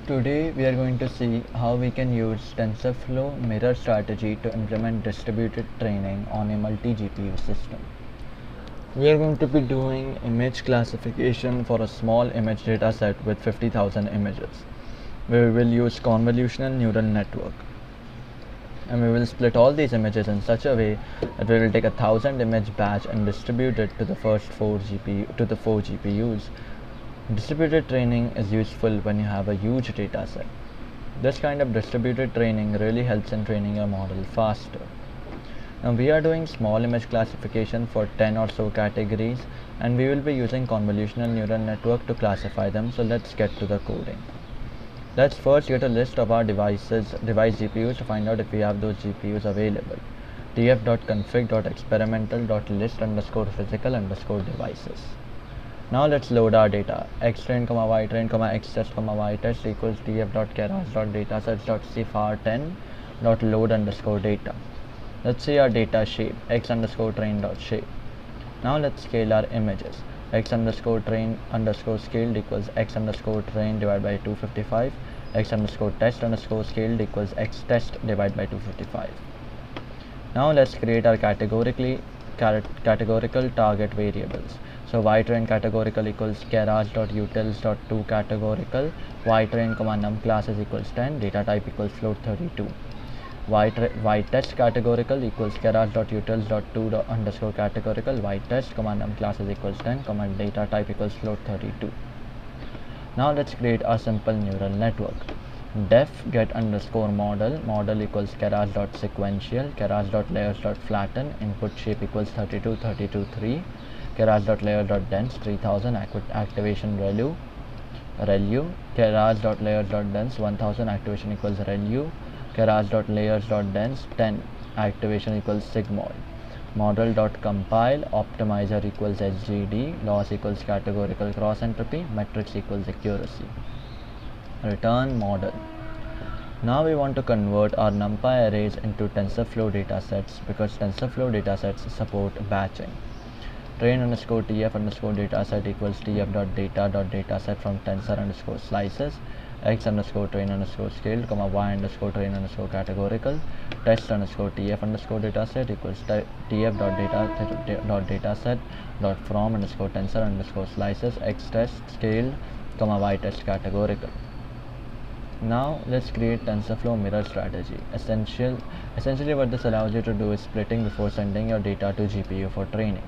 Today we are going to see how we can use TensorFlow mirror strategy to implement distributed training on a multi-GPU system. We are going to be doing image classification for a small image dataset with 50,000 images. We will use convolutional neural network. And we will split all these images in such a way that we will take 1,000 image batch and distribute it to the first 4 GPUs. Distributed training is useful when you have a huge data set. This kind of distributed training really helps in training your model faster. Now we are doing small image classification for 10 or so categories, and we will be using convolutional neural network to classify them, so let's get to the coding. Let's first get a list of our device GPUs to find out if we have those GPUs available. tf.config.experimental.list_physical_devices. Now let's load our data. xtrain, ytrain, xtest, ytest equals tf.keras.datasets.cfar10.load_data. Let's see our data shape, x_train.shape. Now let's scale our images. x_train_scaled equals x_train divided by 255. x_test_scaled equals xtest divided by 255. Now let's create our categorical target variables. So ytrain categorical equals keras.utils.toCategorical, ytrain, num classes equals 10, data type equals float32. ytest categorical equals keras.utils.to_categorical, ytest, num classes equals 10, data type equals float32. Now let's create a simple neural network. Def get_model equals keras.sequential, keras.layers.flatten, input shape equals 32, 32, 3, keras.layer.dense 3000, activation relu, keras.layers.dense 1000, activation equals relu, keras.layers.dense 10, activation equals sigmoid. Model.compile, optimizer equals SGD, loss equals categorical cross entropy, metrics equals accuracy. Return model. Now we want to convert our NumPy arrays into TensorFlow datasets because TensorFlow datasets support batching. Train_tf_dataset equals tf.data.dataset from tensor_slices, x_train_scaled, y_train_categorical, test_tf_dataset equals tf.dataset.from_tensor_slices, x_test scaled, y_test categorical. Now let's create TensorFlow mirror strategy. Essentially what this allows you to do is splitting before sending your data to GPU for training.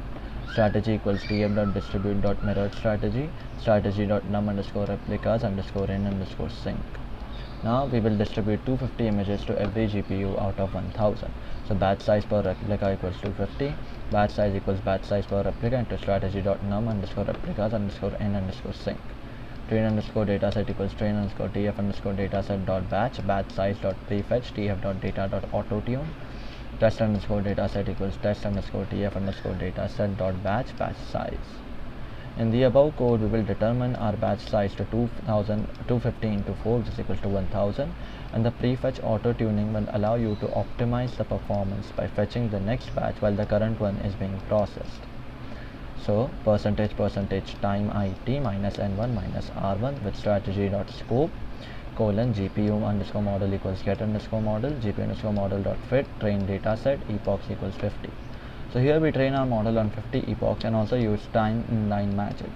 Strategy equals tf.distribute.mirrored strategy, strategy.num_replicas_in_sync. Now we will distribute 250 images to every GPU out of 1000. So batch size per replica equals 250, batch size equals batch size per replica into strategy.num_replicas_in_sync. Train_dataset equals train_tf_dataset.batch, batch size.prefetch, tf.data.autotune. Test_dataset equals test_tf_dataset.batch, batch size. In the above code, we will determine our batch size to 250 into 4, which is equals to 1000, and the prefetch auto tuning will allow you to optimize the performance by fetching the next batch while the current one is being processed. So percentage time it minus n1 minus r1 with strategy.scope :GPU_model equals get_model, GPU_model.fit, train dataset, epochs equals 50. So here we train our model on 50 epochs and also use time inline magic.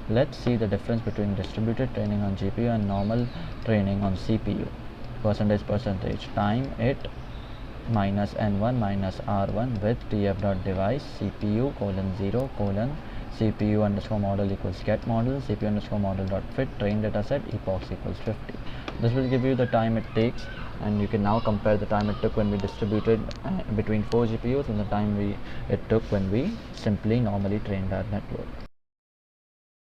Let's see the difference between distributed training on GPU and normal training on CPU. Percentage time it minus n1 minus r1 with tf.device CPU: 0 CPU_model equals get model, CPU_model.fit, train dataset, epochs equals 50. This will give you the time it takes, and you can now compare the time it took when we distributed between 4 GPUs and the time it took when we simply normally trained our network.